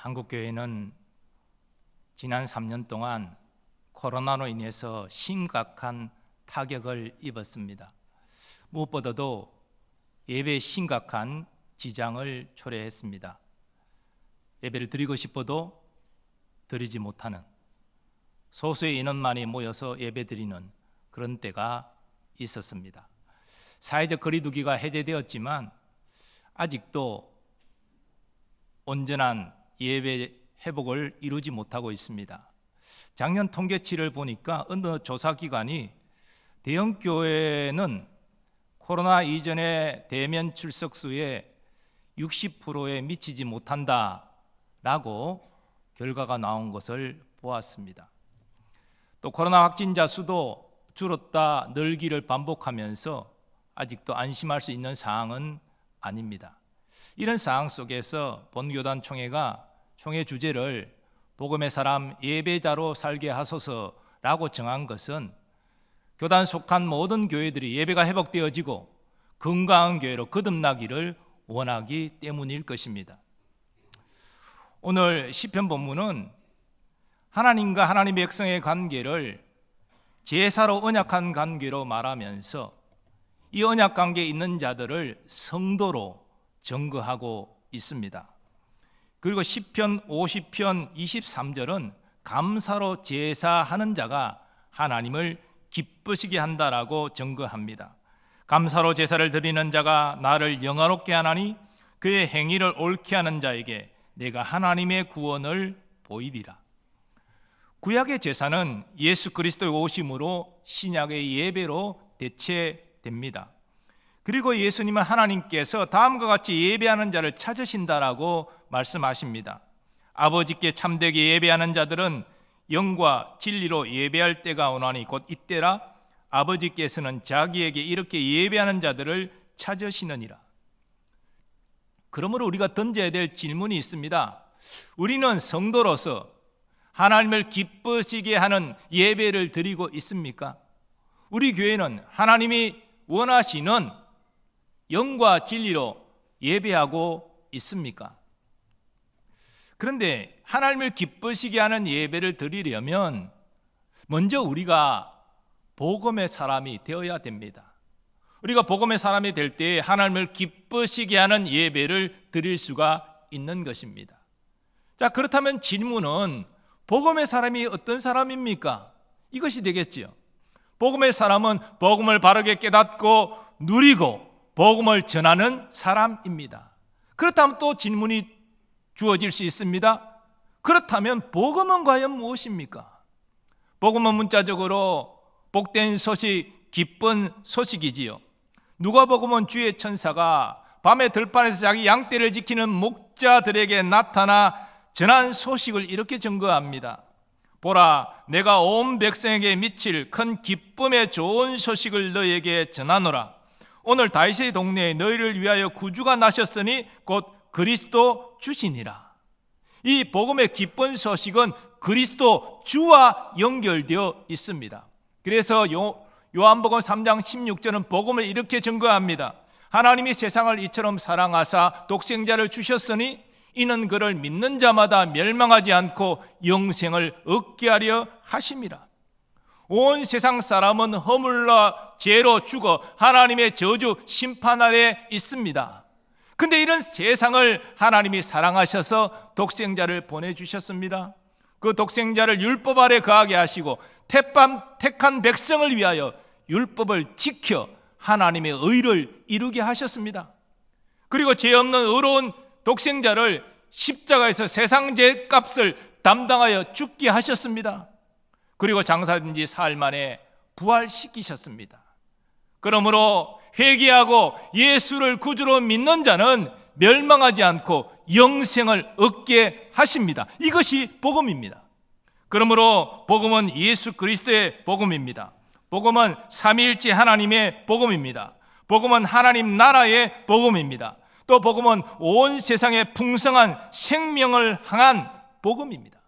한국교회는 지난 3년 동안 코로나로 인해서 심각한 타격을 입었습니다. 무엇보다도 예배에 심각한 지장을 초래했습니다. 예배를 드리고 싶어도 드리지 못하는, 소수의 인원만이 모여서 예배드리는 그런 때가 있었습니다. 사회적 거리두기가 해제되었지만 아직도 온전한 예배 회복을 이루지 못하고 있습니다. 작년 통계치를 보니까 어느 조사기관이 대형 교회는 코로나 이전의 대면 출석 수의 60%에 미치지 못한다라고 결과가 나온 것을 보았습니다. 또 코로나 확진자 수도 줄었다 늘기를 반복하면서 아직도 안심할 수 있는 상황은 아닙니다. 이런 상황 속에서 본교단 총회가 총회 주제를 복음의 사람 예배자로 살게 하소서라고 정한 것은 교단 속한 모든 교회들이 예배가 회복되어지고 건강한 교회로 거듭나기를 원하기 때문일 것입니다. 오늘 시편 본문은 하나님과 하나님의 백성의 관계를 제사로 언약한 관계로 말하면서 이 언약 관계에 있는 자들을 성도로 증거하고 있습니다. 그리고 시편 50편 23절은 감사로 제사하는 자가 하나님을 기쁘시게 한다라고 증거합니다. 감사로 제사를 드리는 자가 나를 영화롭게 하나니 그의 행위를 옳게 하는 자에게 내가 하나님의 구원을 보이리라. 구약의 제사는 예수 그리스도의 오심으로 신약의 예배로 대체됩니다. 그리고 예수님은 하나님께서 다음과 같이 예배하는 자를 찾으신다라고 말씀하십니다. 아버지께 참되게 예배하는 자들은 영과 진리로 예배할 때가 오나니 곧 이때라. 아버지께서는 자기에게 이렇게 예배하는 자들을 찾으시느니라. 그러므로 우리가 던져야 될 질문이 있습니다. 우리는 성도로서 하나님을 기쁘시게 하는 예배를 드리고 있습니까? 우리 교회는 하나님이 원하시는 영과 진리로 예배하고 있습니까? 그런데 하나님을 기쁘시게 하는 예배를 드리려면 먼저 우리가 복음의 사람이 되어야 됩니다. 우리가 복음의 사람이 될 때 하나님을 기쁘시게 하는 예배를 드릴 수가 있는 것입니다. 자, 그렇다면 질문은 복음의 사람이 어떤 사람입니까? 이것이 되겠지요. 복음의 사람은 복음을 바르게 깨닫고 누리고 복음을 전하는 사람입니다. 그렇다면 또 질문이 주어질 수 있습니다. 그렇다면 복음은 과연 무엇입니까? 복음은 문자적으로 복된 소식, 기쁜 소식이지요. 누가복음은 주의 천사가 밤에 들판에서 자기 양떼를 지키는 목자들에게 나타나 전한 소식을 이렇게 증거합니다. 보라, 내가 온 백성에게 미칠 큰 기쁨의 좋은 소식을 너희에게 전하노라. 오늘 다윗의 동네에 너희를 위하여 구주가 나셨으니 곧 그리스도 주시니라. 이 복음의 기쁜 소식은 그리스도 주와 연결되어 있습니다. 그래서 요한복음 3장 16절은 복음을 이렇게 증거합니다. 하나님이 세상을 이처럼 사랑하사 독생자를 주셨으니 이는 그를 믿는 자마다 멸망하지 않고 영생을 얻게 하려 하심이라. 온 세상 사람은 허물러 죄로 죽어 하나님의 저주 심판 아래 있습니다. 근데 이런 세상을 하나님이 사랑하셔서 독생자를 보내주셨습니다. 그 독생자를 율법 아래 거하게 하시고 택한 백성을 위하여 율법을 지켜 하나님의 의를 이루게 하셨습니다. 그리고 죄 없는 의로운 독생자를 십자가에서 세상 죄값을 담당하여 죽게 하셨습니다. 그리고 장사된 지 사흘 만에 부활시키셨습니다. 그러므로 회개하고 예수를 구주로 믿는 자는 멸망하지 않고 영생을 얻게 하십니다. 이것이 복음입니다. 그러므로 복음은 예수 그리스도의 복음입니다. 복음은 삼위일체 하나님의 복음입니다. 복음은 하나님 나라의 복음입니다. 또 복음은 온 세상에 풍성한 생명을 향한 복음입니다.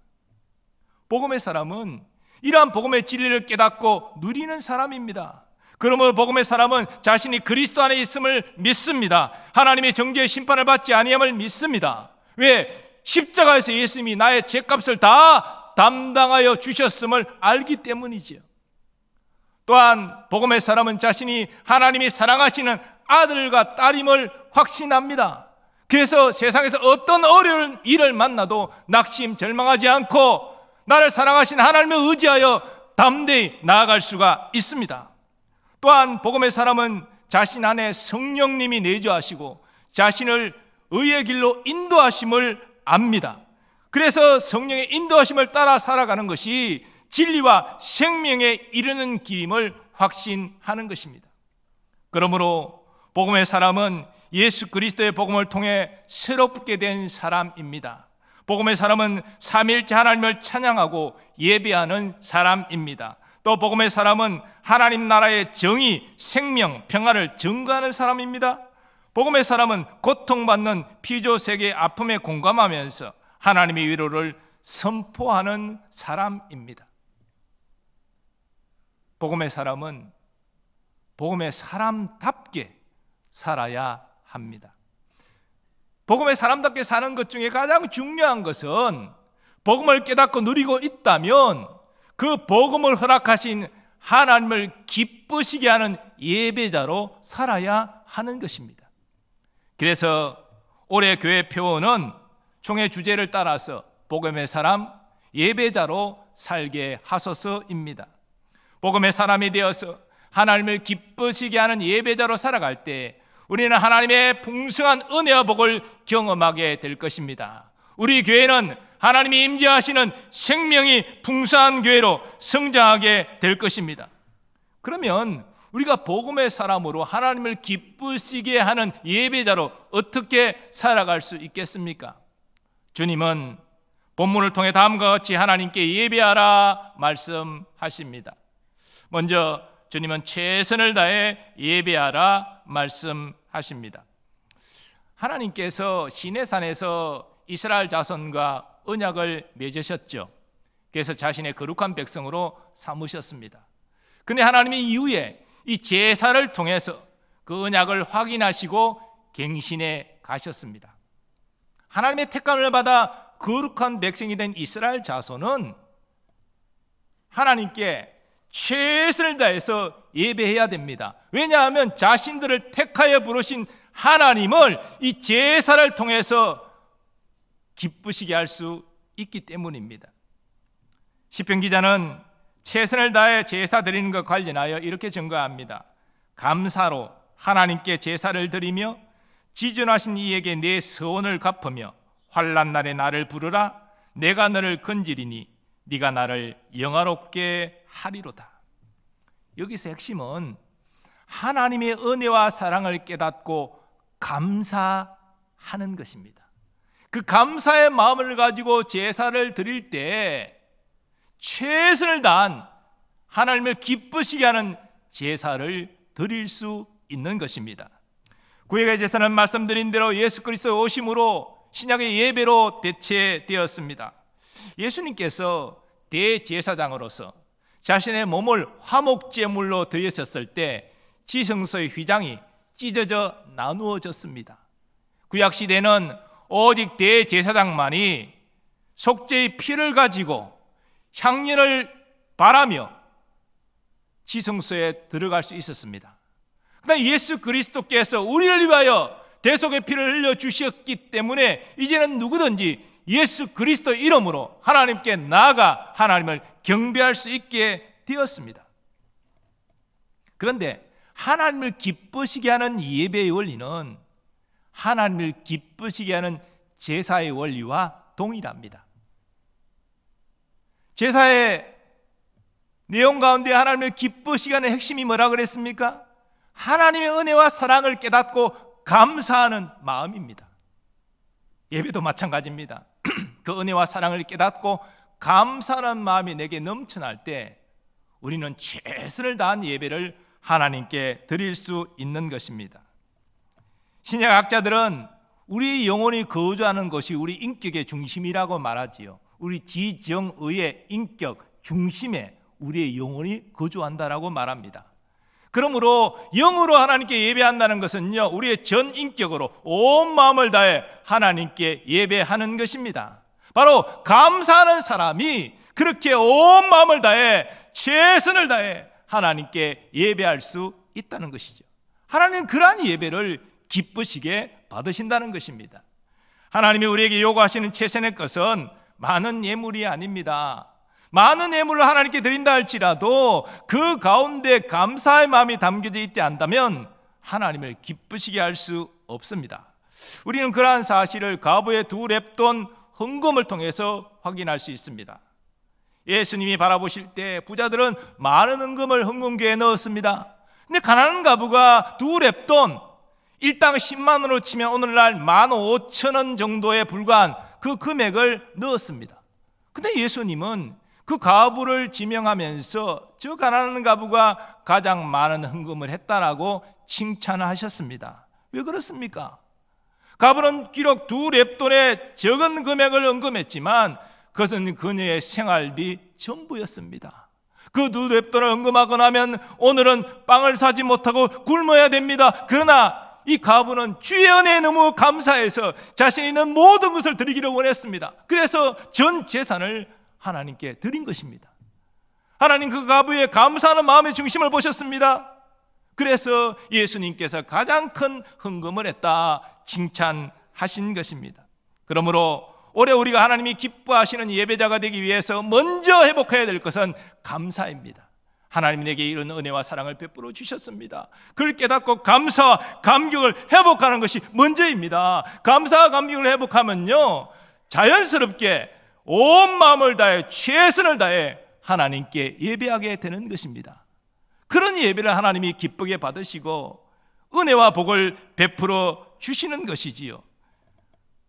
복음의 사람은 이러한 복음의 진리를 깨닫고 누리는 사람입니다. 그러므로 복음의 사람은 자신이 그리스도 안에 있음을 믿습니다. 하나님의 정죄의 심판을 받지 아니함을 믿습니다. 왜? 십자가에서 예수님이 나의 죄값을 다 담당하여 주셨음을 알기 때문이지요. 또한 복음의 사람은 자신이 하나님이 사랑하시는 아들과 딸임을 확신합니다. 그래서 세상에서 어떤 어려운 일을 만나도 낙심 절망하지 않고 나를 사랑하신 하나님을 의지하여 담대히 나아갈 수가 있습니다. 또한 복음의 사람은 자신 안에 성령님이 내주하시고 자신을 의의 길로 인도하심을 압니다. 그래서 성령의 인도하심을 따라 살아가는 것이 진리와 생명에 이르는 길임을 확신하는 것입니다. 그러므로 복음의 사람은 예수 그리스도의 복음을 통해 새롭게 된 사람입니다. 복음의 사람은 삼위일체 하나님을 찬양하고 예배하는 사람입니다. 또 복음의 사람은 하나님 나라의 정의, 생명, 평화를 증거하는 사람입니다. 복음의 사람은 고통받는 피조 세계의 아픔에 공감하면서 하나님의 위로를 선포하는 사람입니다. 복음의 사람은 복음의 사람답게 살아야 합니다. 복음의 사람답게 사는 것 중에 가장 중요한 것은 복음을 깨닫고 누리고 있다면 그 복음을 허락하신 하나님을 기쁘시게 하는 예배자로 살아야 하는 것입니다. 그래서 올해 교회 표어는 총회 주제를 따라서 복음의 사람, 예배자로 살게 하소서입니다. 복음의 사람이 되어서 하나님을 기쁘시게 하는 예배자로 살아갈 때 우리는 하나님의 풍성한 은혜와 복을 경험하게 될 것입니다. 우리 교회는 하나님이 임재하시는 생명이 풍성한 교회로 성장하게 될 것입니다. 그러면 우리가 복음의 사람으로 하나님을 기쁘시게 하는 예배자로 어떻게 살아갈 수 있겠습니까? 주님은 본문을 통해 다음과 같이 하나님께 예배하라 말씀하십니다. 먼저 주님은 최선을 다해 예배하라 말씀하십니다. 하나님께서 시내산에서 이스라엘 자손과 언약을 맺으셨죠. 그래서 자신의 거룩한 백성으로 삼으셨습니다. 그런데 하나님이 이후에 이 제사를 통해서 그 언약을 확인하시고 갱신해 가셨습니다. 하나님의 택감을 받아 거룩한 백성이 된 이스라엘 자손은 하나님께 최선을 다해서 예배해야 됩니다. 왜냐하면 자신들을 택하여 부르신 하나님을 이 제사를 통해서 기쁘시게 할 수 있기 때문입니다. 시편 기자는 최선을 다해 제사 드리는 것 관련하여 이렇게 증거합니다. 감사로 하나님께 제사를 드리며 지존하신 이에게 내 서원을 갚으며 환난 날에 나를 부르라. 내가 너를 건지리니 네가 나를 영화롭게 하리로다. 여기서 핵심은 하나님의 은혜와 사랑을 깨닫고 감사하는 것입니다. 그 감사의 마음을 가지고 제사를 드릴 때 최선을 다한 하나님을 기쁘시게 하는 제사를 드릴 수 있는 것입니다. 구약의 제사는 말씀드린 대로 예수 그리스도의 오심으로 신약의 예배로 대체되었습니다. 예수님께서 대제사장으로서 자신의 몸을 화목제물로 드리셨을 때 지성소의 휘장이 찢어져 나누어졌습니다. 구약시대는 오직 대제사장만이 속죄의 피를 가지고 향연을 바라며 지성소에 들어갈 수 있었습니다. 그러나 예수 그리스도께서 우리를 위하여 대속의 피를 흘려 주셨기 때문에 이제는 누구든지 예수 그리스도 이름으로 하나님께 나아가 하나님을 경배할 수 있게 되었습니다. 그런데 하나님을 기쁘시게 하는 예배의 원리는 하나님을 기쁘시게 하는 제사의 원리와 동일합니다. 제사의 내용 가운데 하나님을 기쁘시게 하는 핵심이 뭐라 그랬습니까? 하나님의 은혜와 사랑을 깨닫고 감사하는 마음입니다. 예배도 마찬가지입니다. 그 은혜와 사랑을 깨닫고 감사하는 마음이 내게 넘쳐날 때 우리는 최선을 다한 예배를 하나님께 드릴 수 있는 것입니다. 신약학자들은 우리 영혼이 거주하는 것이 우리 인격의 중심이라고 말하지요. 우리 지정의의 인격 중심에 우리의 영혼이 거주한다라고 말합니다. 그러므로 영으로 하나님께 예배한다는 것은요, 우리의 전 인격으로 온 마음을 다해 하나님께 예배하는 것입니다. 바로 감사하는 사람이 그렇게 온 마음을 다해 최선을 다해 하나님께 예배할 수 있다는 것이죠. 하나님은 그러한 예배를 기쁘시게 받으신다는 것입니다. 하나님이 우리에게 요구하시는 최선의 것은 많은 예물이 아닙니다. 많은 예물을 하나님께 드린다 할지라도 그 가운데 감사의 마음이 담겨져 있지 않다면 하나님을 기쁘시게 할 수 없습니다. 우리는 그러한 사실을 가부의 2렙돈 헌금을 통해서 확인할 수 있습니다. 예수님이 바라보실 때 부자들은 많은 헌금을 헌금기에 넣었습니다. 근데 가난한 가부가 2렙돈, 일당 10만 원으로 치면 오늘날 15,000원 정도에 불과한 그 금액을 넣었습니다. 근데 예수님은 그 가부를 지명하면서 저 가난한 가부가 가장 많은 헌금을 했다라고 칭찬하셨습니다. 왜 그렇습니까? 가부는 비록 2렙돈의 적은 금액을 헌금했지만 그것은 그녀의 생활비 전부였습니다. 그 2렙돈을 헌금하고 나면 오늘은 빵을 사지 못하고 굶어야 됩니다. 그러나 이 가부는 주의 은혜에 너무 감사해서 자신이 있는 모든 것을 드리기를 원했습니다. 그래서 전 재산을 하나님께 드린 것입니다. 하나님 그 가부의 감사하는 마음의 중심을 보셨습니다. 그래서 예수님께서 가장 큰 헌금을 했다 칭찬하신 것입니다. 그러므로 올해 우리가 하나님이 기뻐하시는 예배자가 되기 위해서 먼저 회복해야 될 것은 감사입니다. 하나님이 내게 이런 은혜와 사랑을 베풀어 주셨습니다. 그걸 깨닫고 감사와 감격을 회복하는 것이 먼저입니다. 감사와 감격을 회복하면요, 자연스럽게 온 마음을 다해 최선을 다해 하나님께 예배하게 되는 것입니다. 그런 예배를 하나님이 기쁘게 받으시고 은혜와 복을 베풀어 주시는 것이지요.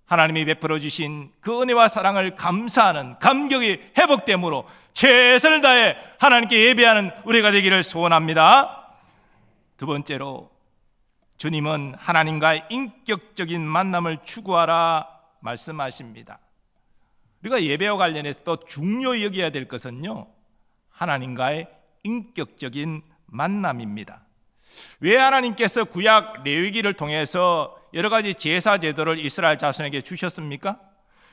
하나님이 베풀어 주신 그 은혜와 사랑을 감사하는 감격이 회복됨으로 최선을 다해 하나님께 예배하는 우리가 되기를 소원합니다. 두 번째로, 주님은 하나님과의 인격적인 만남을 추구하라 말씀하십니다. 우리가 예배와 관련해서 또 중요히 여겨야 될 것은요, 하나님과의 인격적인 만남입니다. 왜 하나님께서 구약 레위기를 통해서 여러 가지 제사 제도를 이스라엘 자손에게 주셨습니까?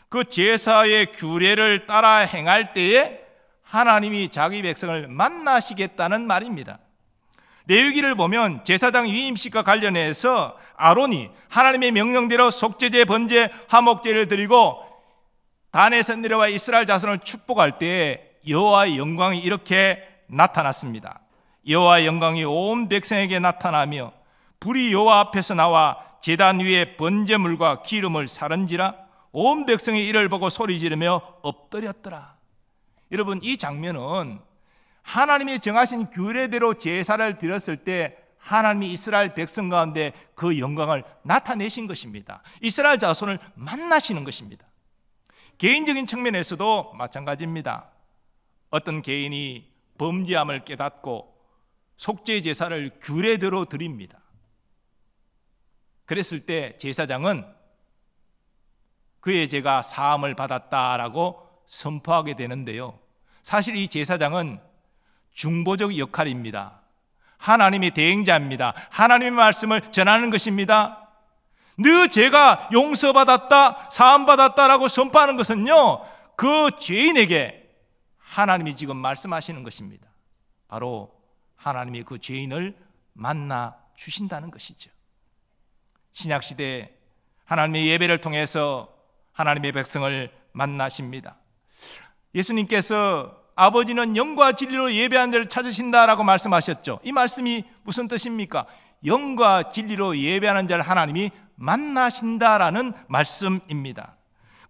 그 제사의 규례를 따라 행할 때에 하나님이 자기 백성을 만나시겠다는 말입니다. 레위기를 보면 제사장 위임식과 관련해서 아론이 하나님의 명령대로 속죄제, 번제, 화목제를 드리고 단에서 내려와 이스라엘 자손을 축복할 때 여호와의 영광이 이렇게 나타났습니다. 여호와의 영광이 온 백성에게 나타나며 불이 여호와 앞에서 나와 제단 위에 번제물과 기름을 사른지라 온 백성이 이를 보고 소리 지르며 엎드렸더라. 여러분, 이 장면은 하나님이 정하신 규례대로 제사를 드렸을 때 하나님이 이스라엘 백성 가운데 그 영광을 나타내신 것입니다. 이스라엘 자손을 만나시는 것입니다. 개인적인 측면에서도 마찬가지입니다. 어떤 개인이 범죄함을 깨닫고 속죄 제사를 규례대로 드립니다. 그랬을 때 제사장은 그의 죄가 사함을 받았다라고 선포하게 되는데요, 사실 이 제사장은 중보적 역할입니다. 하나님의 대행자입니다. 하나님의 말씀을 전하는 것입니다. 너 죄가 용서받았다, 사함받았다라고 선포하는 것은요, 그 죄인에게 하나님이 지금 말씀하시는 것입니다. 바로 하나님이 그 죄인을 만나 주신다는 것이죠. 신약시대 하나님의 예배를 통해서 하나님의 백성을 만나십니다. 예수님께서 아버지는 영과 진리로 예배하는 데를 찾으신다라고 말씀하셨죠. 이 말씀이 무슨 뜻입니까? 영과 진리로 예배하는 자를 하나님이 만나신다라는 말씀입니다.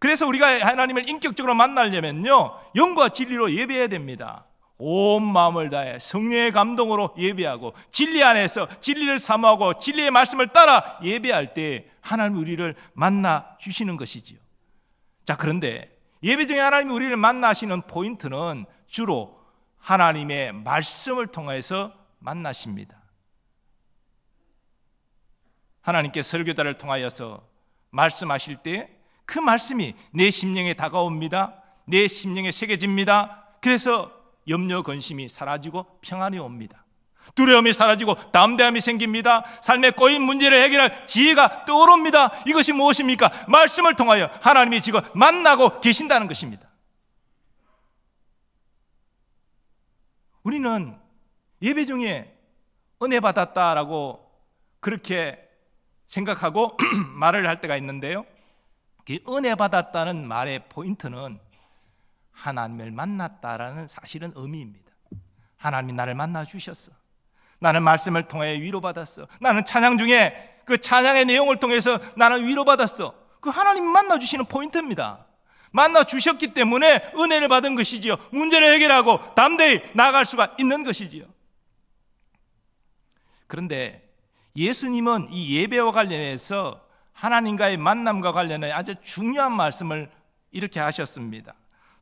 그래서 우리가 하나님을 인격적으로 만나려면요, 영과 진리로 예배해야 됩니다. 온 마음을 다해 성령의 감동으로 예배하고 진리 안에서 진리를 사모하고 진리의 말씀을 따라 예배할 때 하나님이 우리를 만나 주시는 것이지요. 자, 그런데 예배 중에 하나님이 우리를 만나시는 포인트는 주로 하나님의 말씀을 통해서 만나십니다. 하나님께 설교자를 통하여서 말씀하실 때 그 말씀이 내 심령에 다가옵니다. 내 심령에 새겨집니다. 그래서 염려 근심이 사라지고 평안이 옵니다. 두려움이 사라지고 담대함이 생깁니다. 삶의 꼬인 문제를 해결할 지혜가 떠오릅니다. 이것이 무엇입니까? 말씀을 통하여 하나님이 지금 만나고 계신다는 것입니다. 우리는 예배 중에 은혜 받았다라고 그렇게 생각하고 말을 할 때가 있는데요, 그 은혜 받았다는 말의 포인트는 하나님을 만났다라는 사실은 의미입니다. 하나님이 나를 만나 주셨어. 나는 말씀을 통해 위로받았어. 나는 찬양 중에 그 찬양의 내용을 통해서 나는 위로받았어. 그 하나님 만나 주시는 포인트입니다. 만나 주셨기 때문에 은혜를 받은 것이지요. 문제를 해결하고 담대히 나아갈 수가 있는 것이지요. 그런데 예수님은 이 예배와 관련해서 하나님과의 만남과 관련해 아주 중요한 말씀을 이렇게 하셨습니다.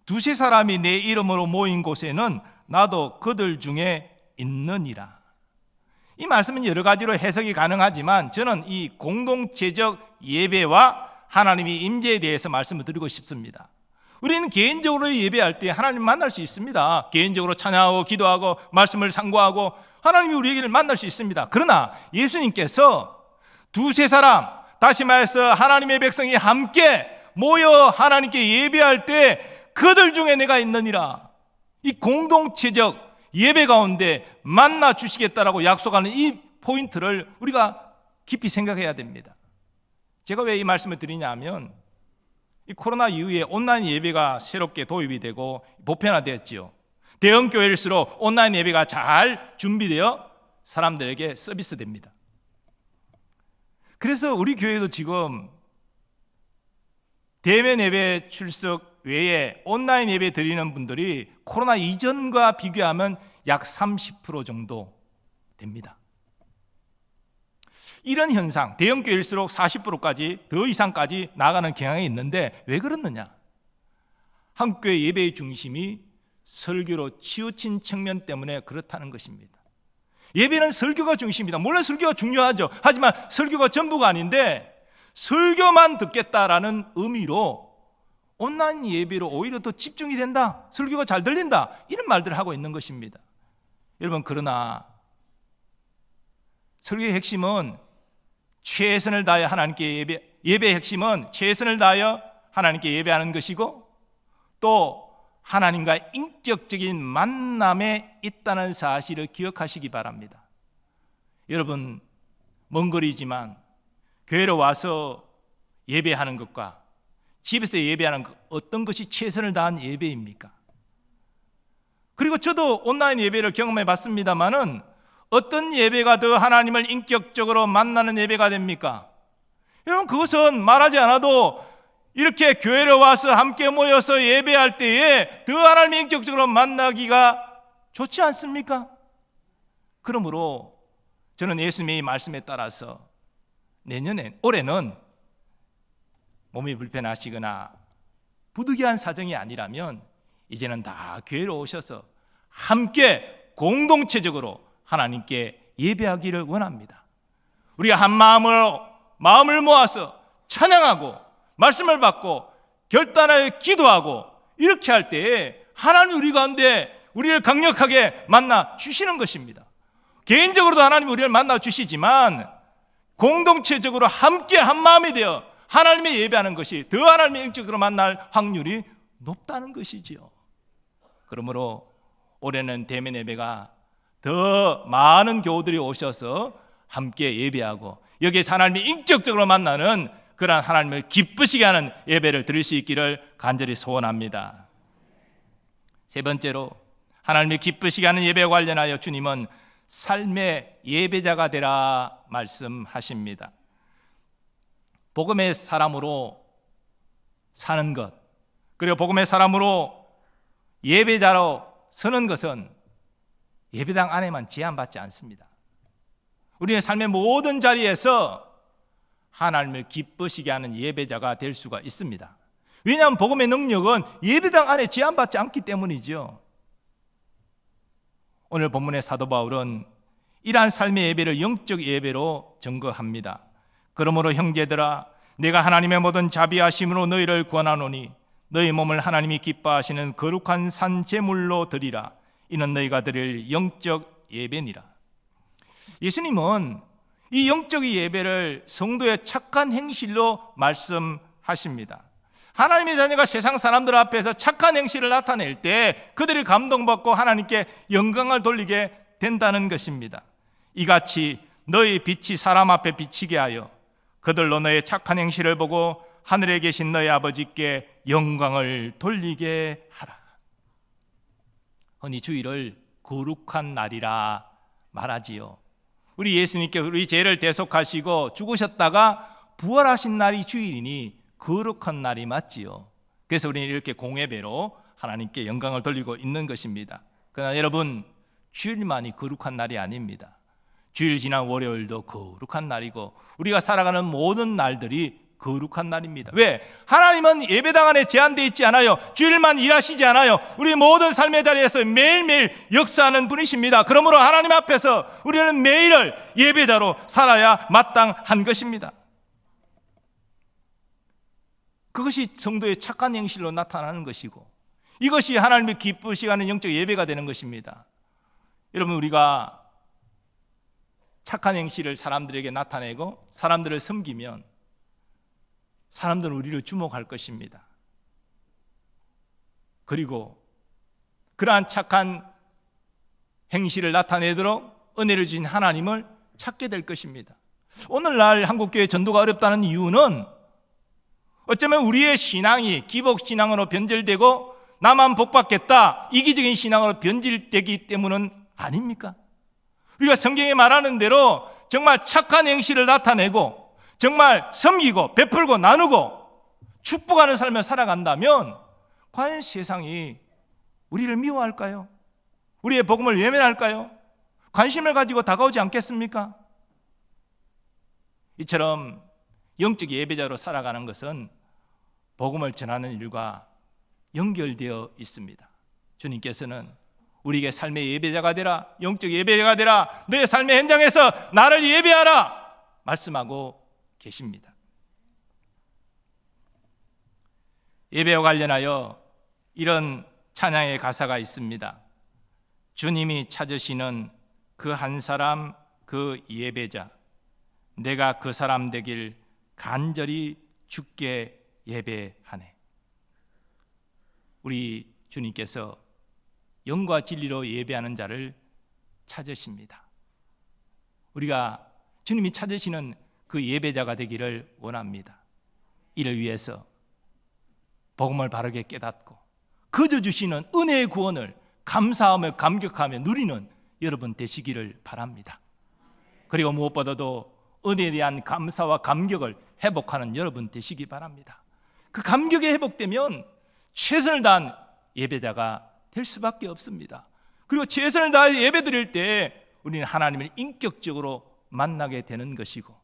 두세 사람이 내 이름으로 모인 곳에는 나도 그들 중에 있느니라. 이 말씀은 여러 가지로 해석이 가능하지만 저는 이 공동체적 예배와 하나님의 임재에 대해서 말씀을 드리고 싶습니다. 우리는 개인적으로 예배할 때 하나님 만날 수 있습니다. 개인적으로 찬양하고 기도하고 말씀을 상고하고 하나님이 우리에게 만날 수 있습니다. 그러나 예수님께서 두세 사람, 다시 말해서 하나님의 백성이 함께 모여 하나님께 예배할 때 그들 중에 내가 있느니라. 이 공동체적 예배 가운데 만나 주시겠다라고 약속하는 이 포인트를 우리가 깊이 생각해야 됩니다. 제가 왜 이 말씀을 드리냐면 이 코로나 이후에 온라인 예배가 새롭게 도입이 되고 보편화되었지요. 대형 교회일수록 온라인 예배가 잘 준비되어 사람들에게 서비스됩니다. 그래서 우리 교회도 지금 대면 예배 출석 외에 온라인 예배 드리는 분들이 코로나 이전과 비교하면 약 30% 정도 됩니다. 이런 현상, 대형 교회일수록 40%까지 더 이상까지 나가는 경향이 있는데 왜 그렇느냐? 한국교회 예배의 중심이 설교로 치우친 측면 때문에 그렇다는 것입니다. 예배는 설교가 중심이다. 물론 설교가 중요하죠. 하지만 설교가 전부가 아닌데 설교만 듣겠다라는 의미로 온라인 예배로 오히려 더 집중이 된다, 설교가 잘 들린다, 이런 말들을 하고 있는 것입니다. 여러분, 그러나 설교의 핵심은 최선을 다하여 하나님께 예배의 핵심은 최선을 다하여 하나님께 예배하는 것이고 또 하나님과 인격적인 만남에 있다는 사실을 기억하시기 바랍니다. 여러분, 먼 거리지만 교회로 와서 예배하는 것과 집에서 예배하는 것, 어떤 것이 최선을 다한 예배입니까? 그리고 저도 온라인 예배를 경험해 봤습니다만은 어떤 예배가 더 하나님을 인격적으로 만나는 예배가 됩니까? 여러분, 그것은 말하지 않아도 이렇게 교회로 와서 함께 모여서 예배할 때에 더 하나님을 인격적으로 만나기가 좋지 않습니까? 그러므로 저는 예수님의 말씀에 따라서 올해는 몸이 불편하시거나 부득이한 사정이 아니라면 이제는 다 교회로 오셔서 함께 공동체적으로 하나님께 예배하기를 원합니다. 우리가 한 마음을 모아서 찬양하고 말씀을 받고 결단하여 기도하고 이렇게 할 때에 하나님이 우리 가운데 우리를 강력하게 만나 주시는 것입니다. 개인적으로도 하나님이 우리를 만나 주시지만 공동체적으로 함께 한 마음이 되어 하나님의 예배하는 것이 더 하나님의 인격적으로 만날 확률이 높다는 것이지요. 그러므로 올해는 대면 예배가 더 많은 교우들이 오셔서 함께 예배하고 여기에서 하나님이 인격적으로 만나는 그러한 하나님을 기쁘시게 하는 예배를 드릴 수 있기를 간절히 소원합니다. 세 번째로 하나님을 기쁘시게 하는 예배와 관련하여 주님은 삶의 예배자가 되라 말씀하십니다. 복음의 사람으로 사는 것, 그리고 복음의 사람으로 예배자로 서는 것은 예배당 안에만 제한받지 않습니다. 우리의 삶의 모든 자리에서 하나님을 기쁘시게 하는 예배자가 될 수가 있습니다. 왜냐하면 복음의 능력은 예배당 안에 제한받지 않기 때문이죠. 오늘 본문의 사도 바울은 이러한 삶의 예배를 영적 예배로 증거합니다. 그러므로 형제들아, 내가 하나님의 모든 자비하심으로 너희를 권하노니 너희 몸을 하나님이 기뻐하시는 거룩한 산 제물로 드리라. 이는 너희가 드릴 영적 예배니라. 예수님은 이 영적 예배를 성도의 착한 행실로 말씀하십니다. 하나님의 자녀가 세상 사람들 앞에서 착한 행실을 나타낼 때 그들이 감동받고 하나님께 영광을 돌리게 된다는 것입니다. 이같이 너희 빛이 사람 앞에 비치게 하여 그들로 너의 착한 행실을 보고 하늘에 계신 너희 아버지께 영광을 돌리게 하라. 흔히 주일을 거룩한 날이라 말하지요. 우리 예수님께 우리 죄를 대속하시고 죽으셨다가 부활하신 날이 주일이니 거룩한 날이 맞지요. 그래서 우리는 이렇게 공예배로 하나님께 영광을 돌리고 있는 것입니다. 그러나 여러분, 주일만이 거룩한 날이 아닙니다. 주일 지난 월요일도 거룩한 날이고 우리가 살아가는 모든 날들이 거룩한 날입니다. 왜? 하나님은 예배당 안에 제한되어 있지 않아요. 주일만 일하시지 않아요. 우리 모든 삶의 자리에서 매일매일 역사하는 분이십니다. 그러므로 하나님 앞에서 우리는 매일을 예배자로 살아야 마땅한 것입니다. 그것이 성도의 착한 행실로 나타나는 것이고 이것이 하나님이 기쁘시게 하는 영적 예배가 되는 것입니다. 여러분, 우리가 착한 행실을 사람들에게 나타내고 사람들을 섬기면 사람들은 우리를 주목할 것입니다. 그리고 그러한 착한 행실을 나타내도록 은혜를 주신 하나님을 찾게 될 것입니다. 오늘날 한국교회 전도가 어렵다는 이유는 어쩌면 우리의 신앙이 기복신앙으로 변질되고 나만 복받겠다 이기적인 신앙으로 변질되기 때문은 아닙니까? 우리가 성경에 말하는 대로 정말 착한 행실을 나타내고 정말 섬기고 베풀고 나누고 축복하는 삶을 살아간다면 과연 세상이 우리를 미워할까요? 우리의 복음을 외면할까요? 관심을 가지고 다가오지 않겠습니까? 이처럼 영적 예배자로 살아가는 것은 복음을 전하는 일과 연결되어 있습니다. 주님께서는 우리에게 삶의 예배자가 되라, 영적 예배자가 되라, 너의 삶의 현장에서 나를 예배하라 말씀하고 계십니다. 예배와 관련하여 이런 찬양의 가사가 있습니다. 주님이 찾으시는 그 한 사람, 그 예배자, 내가 그 사람 되길 간절히 주께 예배하네. 우리 주님께서 영과 진리로 예배하는 자를 찾으십니다. 우리가 주님이 찾으시는 그 예배자가 되기를 원합니다. 이를 위해서 복음을 바르게 깨닫고 그저 주시는 은혜의 구원을 감사하며 감격하며 누리는 여러분 되시기를 바랍니다. 그리고 무엇보다도 은혜에 대한 감사와 감격을 회복하는 여러분 되시기 바랍니다. 그 감격이 회복되면 최선을 다한 예배자가 될 수밖에 없습니다. 그리고 최선을 다해 예배드릴 때 우리는 하나님을 인격적으로 만나게 되는 것이고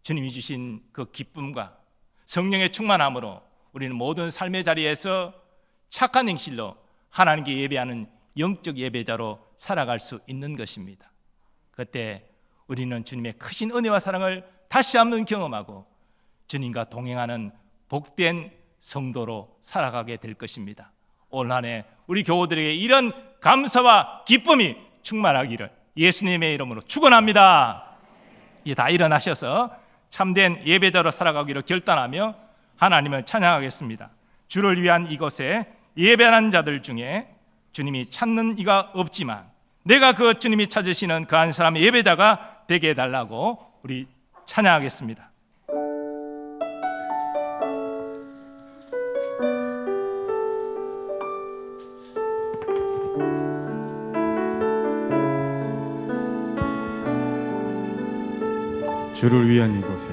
주님이 주신 그 기쁨과 성령의 충만함으로 우리는 모든 삶의 자리에서 착한 행실로 하나님께 예배하는 영적 예배자로 살아갈 수 있는 것입니다. 그때 우리는 주님의 크신 은혜와 사랑을 다시 한번 경험하고 주님과 동행하는 복된 성도로 살아가게 될 것입니다. 올 한 해 우리 교우들에게 이런 감사와 기쁨이 충만하기를 예수님의 이름으로 축원합니다. 이제 다 일어나셔서 참된 예배자로 살아가기로 결단하며 하나님을 찬양하겠습니다. 주를 위한 이곳에 예배하는 자들 중에 주님이 찾는 이가 없지만 내가 그 주님이 찾으시는 그 한 사람의 예배자가 되게 해달라고 우리 찬양하겠습니다. 주를 위한 이곳에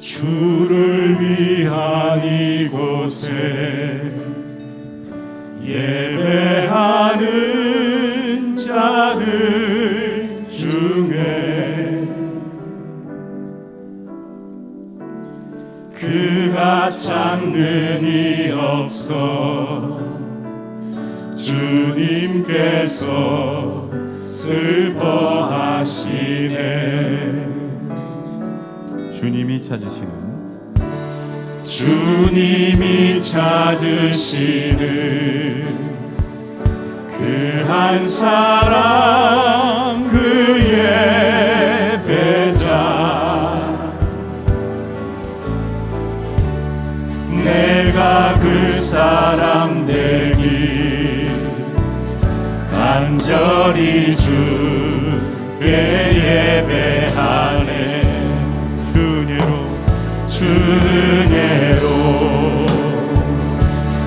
주를 위한 이곳에 예배하는 자들 중에 그가 찾는 이 없어 주님께서 슬퍼하시네. 주님이 찾으시는 그 한 사람 그 사람 되기 간절히 주께 예배하네. 주 은혜로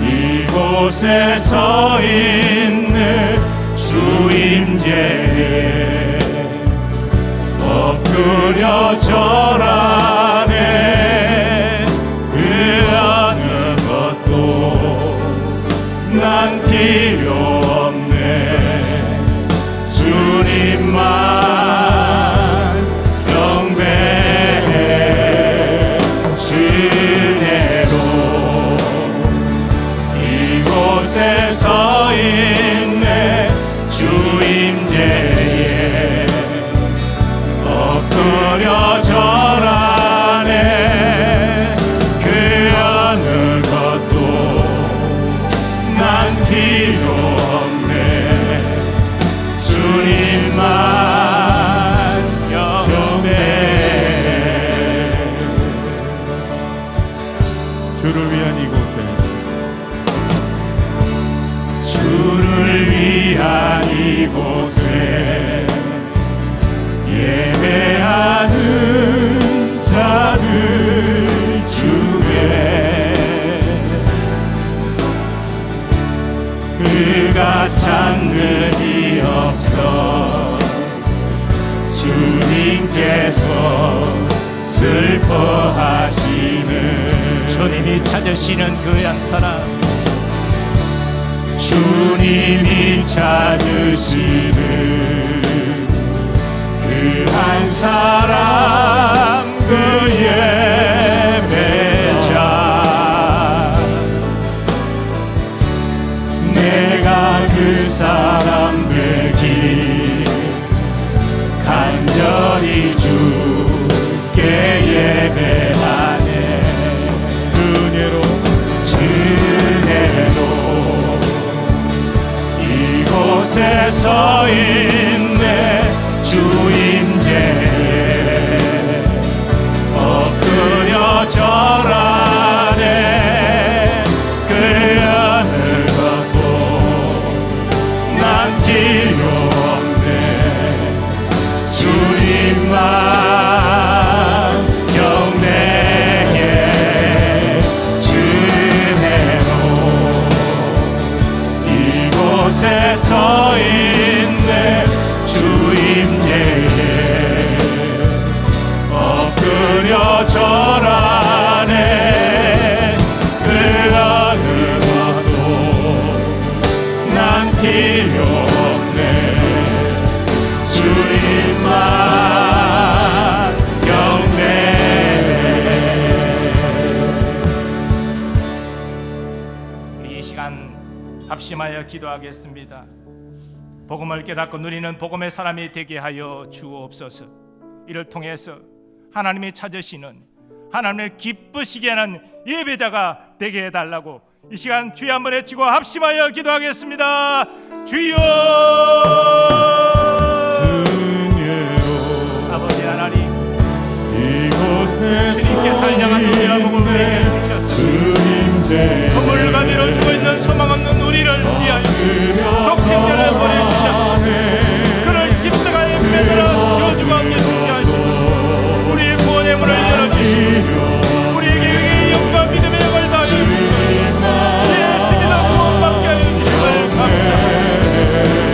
이곳에 서 있는 주 임재에 엎드려 절하네. 그 어느 것도 난 필요 없네. 주님만 경배해. 주 은혜로 이곳에 서 있네. 주 임재에 엎드려 절하네. 그 어느 것도 난 필요 없네. 주님만 경배해. 주를 위한 이곳에 주를 위한 이곳에 예배하는 자들 중에 그가 찾는 이 없어. 주님께서 슬퍼하시는 주님이 찾으시는 그 한 사람, 주님이 찾으시는 그 한 사람, 그 예배자. 내가 그 사람 되기 간절히 주께 예배하네. 주 은혜로 이곳에 서 있네. 주 임재에 엎드려 절하네. 그 어느 것도 난 필요 없네. 주님만 경배해. 주 은혜로 이곳에 서 있네. 주 임재에 엎드려 절하네. 그 어느 것도 난 필요 없네. 주님만 경배해. 우리 이 시간 합심하여 기도하겠습니다. 복음을 깨닫고 누리는 복음의 사람이 되게 하여 주옵소서. 이를 통해서 하나님이 찾으시는, 하나님을 기쁘시게 하는 예배자가 되게 해달라고 이 시간 주여 한번 외치고 합심하여 기도하겠습니다. 주여! 아버지 하나님, 이곳에 주님께서 향한 우리의 복음을 우리에게 주셨습니다. 건물을 가지러 죽어있는 소망 없는 우리를 위하여 독생자를 보내주셨습니다. 그를 십자가에 매달아 저주광에 죽게 하시고 우리의 구원의 문을 열어주시고 우리에게 의의 영과 믿음의 영을 다하여 주시고 예수님의 구원받게 하여 주심을 감사합니다.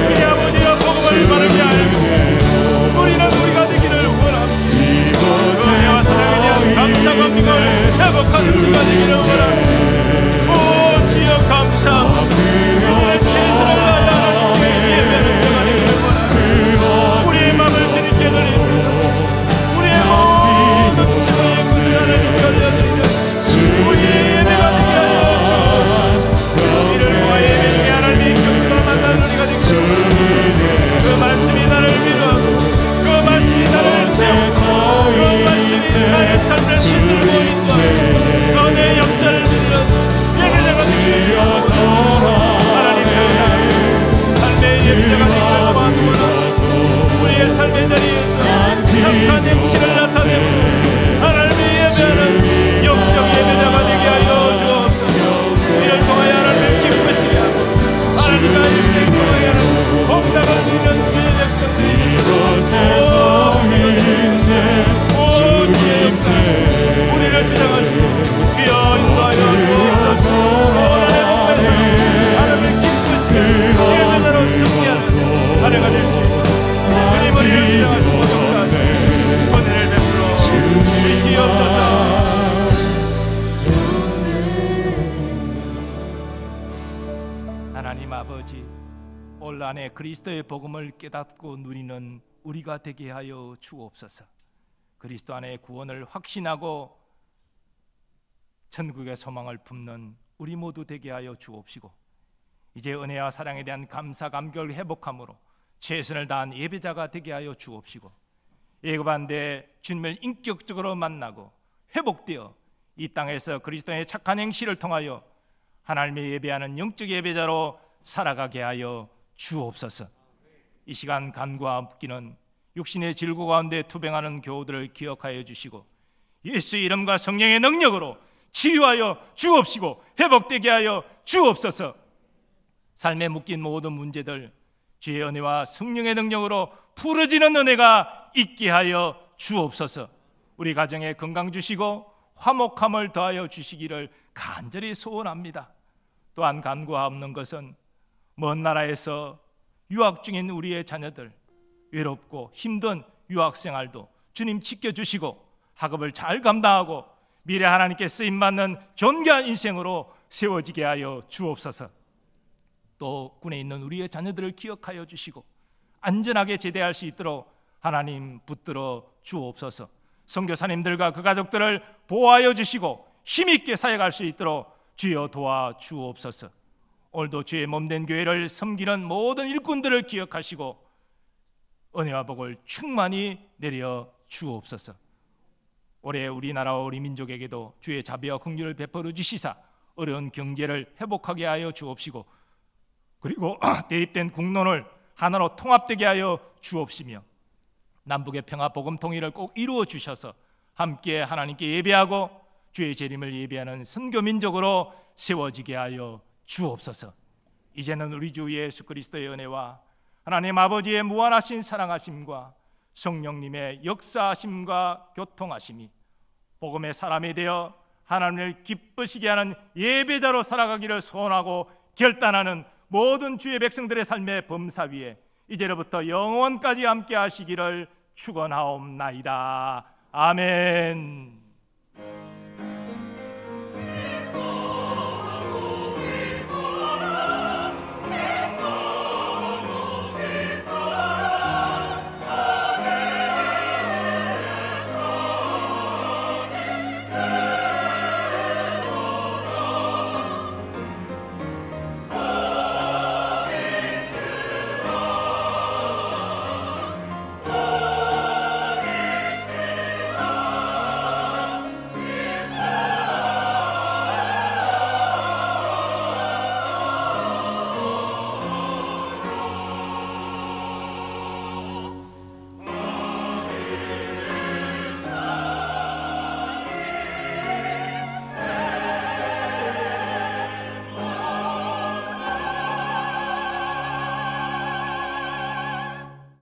우리 아버지의 복음을 바르게 알고 우리는 우리가 되기를 원합니다. 은혜와 사랑에 대한 감사감격을 회복하는 우리가 되기를 원합니다. 오 주여 감사 하나님 아버지, 올 한해 그리스도의 복음을 깨닫고 누리는 우리가 되게 하여 주옵소서. 그리스도 안에 구원을 확신하고 천국의 소망을 품는 우리 모두 되게 하여 주옵시고, 이제 은혜와 사랑에 대한 감사 감격을 회복함으로 최선을 다한 예배자가 되게 하여 주옵시고, 예고반대 주님을 인격적으로 만나고 회복되어 이 땅에서 그리스도의 착한 행실을 통하여 하나님의 예배하는 영적 예배자로 살아가게 하여 주옵소서. 이 시간 간구와 묶이는 육신의 질고 가운데 투병하는 교우들을 기억하여 주시고, 예수의 이름과 성령의 능력으로 치유하여 주옵시고 회복되게 하여 주옵소서. 삶에 묶인 모든 문제들 주의 은혜와 성령의 능력으로 풀어지는 은혜가 있게 하여 주옵소서. 우리 가정에 건강 주시고 화목함을 더하여 주시기를 간절히 소원합니다. 또한 간구하옵는 것은 먼 나라에서 유학 중인 우리의 자녀들, 외롭고 힘든 유학생활도 주님 지켜주시고 학업을 잘 감당하고 미래 하나님께 쓰임받는 존귀한 인생으로 세워지게 하여 주옵소서. 또 군에 있는 우리의 자녀들을 기억하여 주시고 안전하게 제대할 수 있도록 하나님 붙들어 주옵소서. 선교사님들과 그 가족들을 보호하여 주시고 힘있게 사역할 수 있도록 주여 도와 주옵소서. 오늘도 주의 몸된 교회를 섬기는 모든 일꾼들을 기억하시고 은혜와 복을 충만히 내려 주옵소서. 올해 우리나라와 우리 민족에게도 주의 자비와 긍휼을 베풀어 주시사 어려운 경제를 회복하게 하여 주옵시고, 그리고 대립된 국론을 하나로 통합되게 하여 주옵시며, 남북의 평화 복음 통일을 꼭 이루어 주셔서 함께 하나님께 예배하고 주의 재림을 예배하는 선교 민족으로 세워지게 하여 주옵소서. 이제는 우리 주 예수 그리스도의 은혜와 하나님 아버지의 무한하신 사랑하심과 성령님의 역사하심과 교통하심이 복음의 사람이 되어 하나님을 기쁘시게 하는 예배자로 살아가기를 소원하고 결단하는 모든 주의 백성들의 삶의 범사 위에 이제로부터 영원까지 함께 하시기를 축원하옵나이다. 아멘.